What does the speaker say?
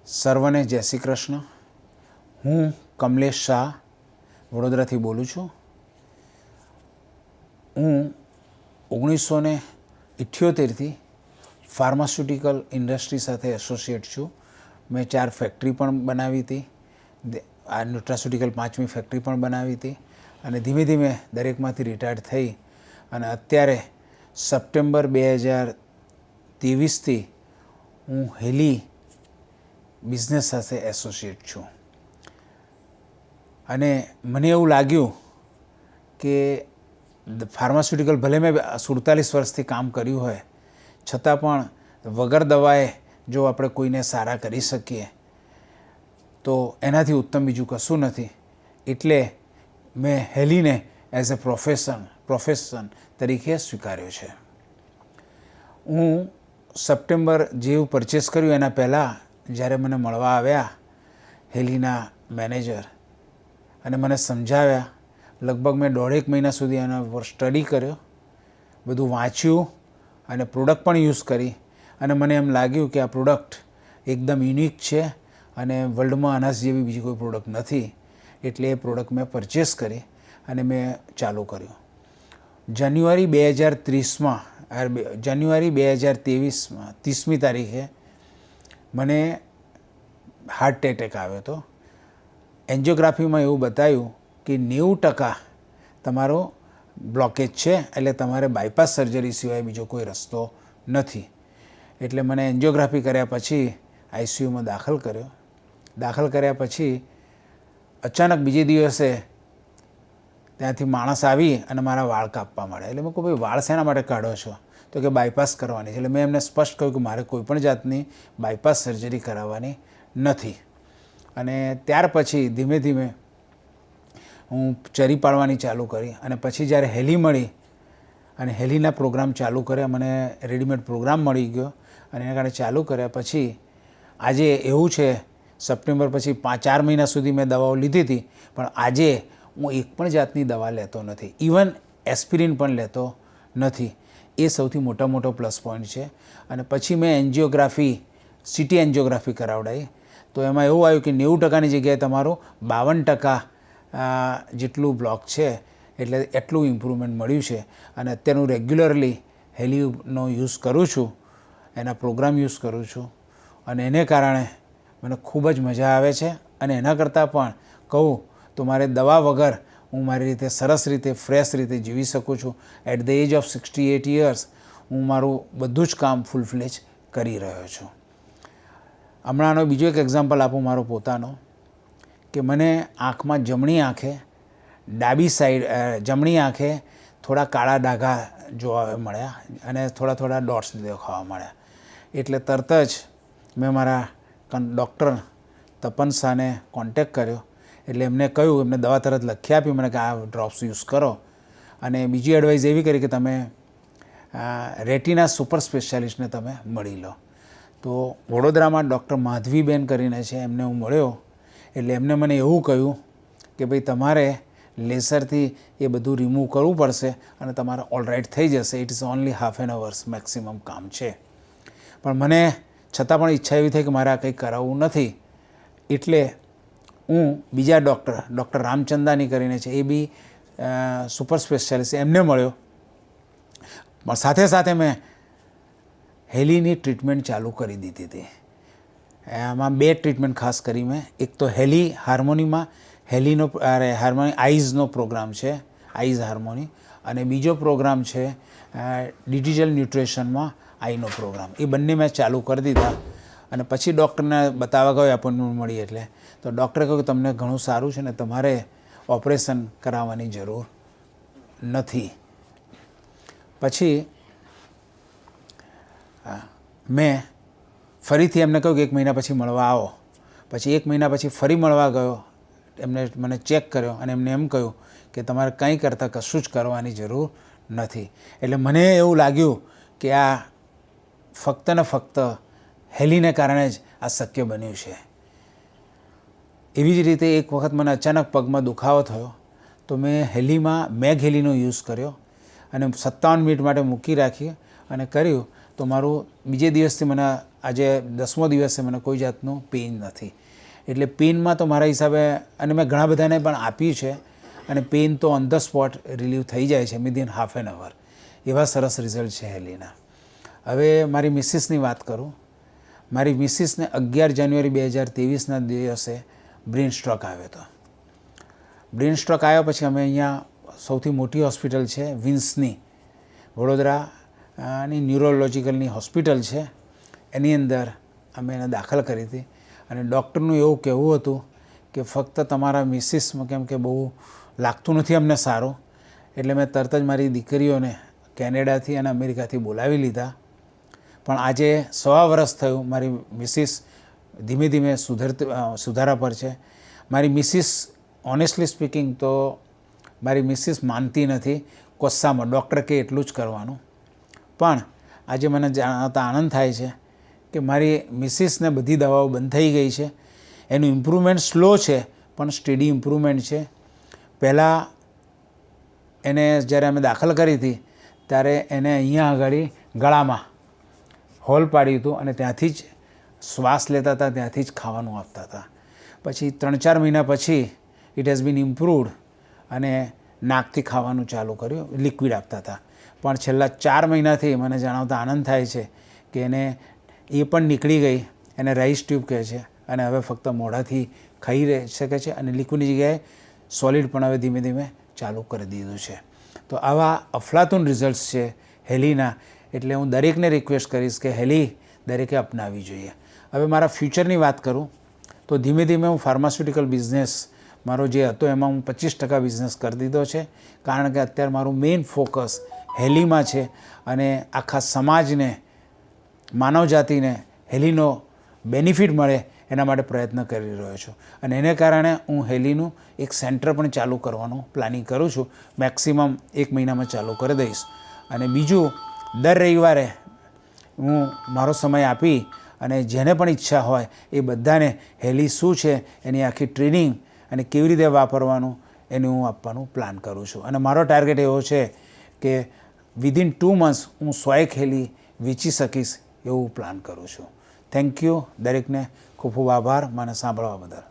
સર્વને જય શ્રી કૃષ્ણ. હું કમલેશ શાહ વડોદરાથી બોલું છું. હું 1978થી ફાર્માસ્યુટિકલ ઇન્ડસ્ટ્રી સાથે એસોસિએટ છું. મેં 4 ફેક્ટરી પણ બનાવી હતી. આ ન્યુટ્રાસ્યુટિકલ 5મી ફેક્ટરી પણ બનાવી હતી અને ધીમે ધીમે દરેકમાંથી રિટાયર્ડ થઈ અને અત્યારે સપ્ટેમ્બર 2023થી હું હેલી બિઝનેસ સાથે એસોસિએટ છું. અને મને એવું લાગ્યું કે ફાર્માસ્યુટિકલ ભલે મેં 47 વર્ષથી કામ કર્યું હોય છતાં પણ વગર દવાએ જો આપણે કોઈને સારા કરી શકીએ તો એનાથી ઉત્તમ બીજું કશું નથી. એટલે મેં હેલીને એઝ અ પ્રોફેશન તરીકે સ્વીકાર્યો છે. હું સપ્ટેમ્બર જેવું પરચેસ કર્યું એના પહેલાં જ્યારે મને મળવા આવ્યા હેલીના મેનેજર અને મને સમજાવ્યા, લગભગ મેં 1.5 મહિના સુધી એના પર સ્ટડી કર્યો, બધું વાંચ્યું અને પ્રોડક્ટ પણ યુઝ કરી અને મને એમ લાગ્યું કે આ પ્રોડક્ટ એકદમ યુનિક છે અને વર્લ્ડમાં આના જેવી બીજી કોઈ પ્રોડક્ટ નથી. એટલે એ પ્રોડક્ટ મેં પરચેસ કરી અને મેં ચાલુ કર્યું. જાન્યુઆરી 2023માં 30મી તારીખે મને હાર્ટ એટેક આવ્યો હતો. એન્જિયોગ્રાફીમાં એવું બતાવ્યું કે 90% તમારો બ્લોકેજ છે, એટલે તમારે બાયપાસ સર્જરી સિવાય બીજો કોઈ રસ્તો નથી. એટલે મને એન્જિયોગ્રાફી કર્યા પછી આઈસીયુમાં દાખલ કર્યો. દાખલ કર્યા પછી અચાનક બીજે દિવસે ત્યાંથી માણસ આવી અને મારા વાળ કાપવા માંડ્યા. એટલે મેં કહું, ભાઈ વાળ શેના માટે કાઢો છો? તો કે બાયપાસ કરવાની છે. એટલે મેં એમને સ્પષ્ટ કહ્યું કે મારે કોઈપણ જાતની બાયપાસ સર્જરી કરાવવાની નથી. અને ત્યાર પછી ધીમે ધીમે હું ચરી પાડવાની ચાલુ કરી અને પછી જ્યારે હેલી મળી અને હેલીના પ્રોગ્રામ ચાલુ કર્યા, મને રેડીમેડ પ્રોગ્રામ મળી ગયો અને એના કારણે ચાલુ કર્યા. પછી આજે એવું છે, સપ્ટેમ્બર પછી 4 મહિના સુધી મેં દવાઓ લીધી હતી, પણ આજે હું એક પણ જાતની દવા લેતો નથી. ઇવન એસ્પિરિન પણ લેતો નથી. એ સૌથી મોટો પ્લસ પોઈન્ટ છે. અને પછી મેં એન્જિયોગ્રાફી, સીટી એન્જિયોગ્રાફી કરાવડાવી તો એમાં એવું આવ્યું કે 90%ની જગ્યાએ તમારું 52% જેટલું બ્લોક છે. એટલે એટલું ઇમ્પ્રુવમેન્ટ મળ્યું છે. અને અત્યારે હું રેગ્યુલરલી હેલીનો યુઝ કરું છું, એના પ્રોગ્રામ યુઝ કરું છું અને એને કારણે મને ખૂબ જ મજા આવે છે. અને એના કરતાં પણ કહું તો મારે દવા વગર હું મારી રીતે સરસ રીતે ફ્રેશ રીતે જીવી શકું છું. At the age of 68 years હું મારું બધું જ કામ ફૂલ ફ્લેજ કરી રહ્યો છું. હમણાંનો બીજો એક એક્ઝામ્પલ આપું મારો પોતાનો, કે મને આંખમાં જમણી આંખે થોડા કાળા ડાઘા જોવા મળ્યા અને થોડા ડોટ્સ દેખાવા મળ્યા. એટલે તરત જ મેં મારા ડૉક્ટર તપન શાહને કોન્ટેક્ટ કર્યો. એટલે એમને કહ્યું, એમને દવા તરત લખી આપી મને કે આ ડ્રોપ્સ યુઝ કરો. અને બીજી એડવાઇસ એવી કરી કે તમે રેટિના સુપર સ્પેશિયાલિસ્ટને તમે મળી લો. તો વડોદરામાં ડૉક્ટર માધવીબેન કરીને છે, એમને હું મળ્યો. એટલે એમને મને એવું કહ્યું કે ભાઈ તમારે લેસરથી એ બધું રિમૂવ કરવું પડશે અને તમારે ઓલરાઇટ થઈ જશે. It is only ½ an hours maximum કામ છે. પણ મને છતાં પણ ઈચ્છા એવી થઈ કે મારે આ કંઈ કરાવવું નથી. એટલે હું બીજા ડૉક્ટર રામચંદાની કરીને છે, એ બી સુપર સ્પેશિયાલિસ્ટ, એમને મળ્યો. પણ સાથે સાથે મેં હેલીની ટ્રીટમેન્ટ ચાલુ કરી દીધી હતી. એમાં 2 ટ્રીટમેન્ટ ખાસ કરી મેં. એક તો હેલી હાર્મોનીમાં હાર્મોની આઈઝનો પ્રોગ્રામ છે, આઈઝ હાર્મોની. અને બીજો પ્રોગ્રામ છે ડિજિટલ ન્યુટ્રિશનમાં આઈનો પ્રોગ્રામ. એ બંને મેં ચાલુ કરી દીધા. અને પછી ડૉક્ટરને બતાવવા ગયો એપોઇન્ટમેન્ટ મળી. એટલે તો ડૉક્ટરે કહ્યું કે તમને ઘણું સારું છે ને તમારે ઓપરેશન કરાવવાની જરૂર નથી. પછી મેં ફરીથી એમને કહ્યું કે 1 મહિના પછી મળવા આવો. પછી 1 મહિના પછી ફરી મળવા ગયો. એમને મને ચેક કર્યો અને એમને એમ કહ્યું કે તમારે કંઈ કરતાં કશું જ કરવાની જરૂર નથી. એટલે મને એવું લાગ્યું કે આ ફક્ત ને ફક્ત હેલીને કારણે જ આ શક્ય બન્યું છે. એવી જ રીતે એક વખત મને અચાનક પગમાં દુખાવો થયો તો મેં મેગ હેલીનો યુઝ કર્યો અને 57 મિનિટ માટે મૂકી રાખી અને કર્યું. તો મારું બીજે દિવસથી મને આજે 10મો દિવસ છે, મને કોઈ જાતનું પેઇન નથી. એટલે પેઇનમાં તો મારા હિસાબે, અને મેં ઘણા બધાને પણ આપ્યું છે, અને પેઇન તો ઓન ધ સ્પોટ રિલીવ થઈ જાય છે વિધિન હાફ એન અવર. એવા સરસ રિઝલ્ટ છે હેલીના. હવે મારી મિસિસની વાત કરું. મારી મિસિસને 11 જાન્યુઆરી 2023ના દિવસે બ્રેન સ્ટ્રોક આવ્યો હતો. બ્રેન સ્ટ્રોક આવ્યા પછી અમે અહીંયા સૌથી મોટી હોસ્પિટલ છે વિન્સની, વડોદરાની ન્યુરોલોજીકલની હોસ્પિટલ છે, એની અંદર અમે એને દાખલ કરી હતી. અને ડૉક્ટરનું એવું કહેવું હતું કે ફક્ત તમારા મિસિસમાં, કેમ કે બહુ લાગતું નથી અમને સારું, એટલે મેં તરત જ મારી દીકરીઓને કેનેડાથી અને અમેરિકાથી બોલાવી લીધા. પણ આજે 1.25 વર્ષ થયું, મારી મિસિસ ધીમે ધીમે સુધારા પર છે. મારી મિસિસ ઓનેસ્ટલી સ્પીકિંગ તો મારી મિસિસ માનતી નથી કોસ્સામાં, ડૉક્ટર કહે એટલું જ કરવાનું. પણ આજે મને જાણતા આનંદ થાય છે કે મારી મિસિસને બધી દવાઓ બંધ થઈ ગઈ છે. એનું ઇમ્પ્રુવમેન્ટ સ્લો છે પણ સ્ટેડી ઇમ્પ્રુવમેન્ટ છે. પહેલાં એને જ્યારે અમે દાખલ કરી હતી ત્યારે એને અહીંયા આગળ ગળામાં હોલ પાડ્યું હતું અને ત્યાંથી જ શ્વાસ લેતા હતા, ત્યાંથી જ ખાવાનું આપતા હતા. પછી 3-4 મહિના પછી ઇટ હેઝ બીન ઇમ્પ્રુવડ અને નાકથી ખાવાનું ચાલુ કર્યું, લિક્વિડ આપતા હતા. પણ છેલ્લા 4 મહિનાથી મને જણાવતા આનંદ થાય છે કે એને એ પણ નીકળી ગઈ, એને રાઈસ ટ્યુબ કહે છે, અને હવે ફક્ત મોઢાથી ખાઈ રહી શકે છે, અને લિક્વિડની જગ્યાએ સોલિડ પણ હવે ધીમે ધીમે ચાલુ કરી દીધું છે. તો આવા અફલાતુન રિઝલ્ટ્સ છે હેલીના. એટલે હું દરેકને રિક્વેસ્ટ કરીશ કે હેલી દરેકે અપનાવવી જોઈએ. હવે મારા ફ્યુચરની વાત કરું તો ધીમે ધીમે હું ફાર્માસ્યુટિકલ બિઝનેસ મારો જે હતો એમાં હું 25% બિઝનેસ કરી દીધો છે, કારણ કે અત્યારે મારું મેઇન ફોકસ હેલીમાં છે. અને આખા સમાજને, માનવજાતિને હેલીનો બેનિફિટ મળે એના માટે પ્રયત્ન કરી રહ્યો છું. અને એને કારણે હું હેલીનું એક સેન્ટર પણ ચાલુ કરવાનું પ્લાનિંગ કરું છું. મેક્સિમમ 1 મહિનામાં ચાલુ કરી દઈશ. અને બીજું, દર રવિવારે હું મારો સમય આપી અને જેને પણ ઈચ્છા હોય એ બધાને હેલી શું છે એની આખી ટ્રેનિંગ અને કેવી રીતે વાપરવાનું એનું હું આપવાનું પ્લાન કરું છું. અને મારો ટાર્ગેટ એવો છે કે વિધિન 2 મંથ્સ હું 100 હેલી વેચી શકીશ એવું પ્લાન કરું છું. Thank you. દરેકને ખૂબ ખૂબ આભાર મને સાંભળવા બદલ.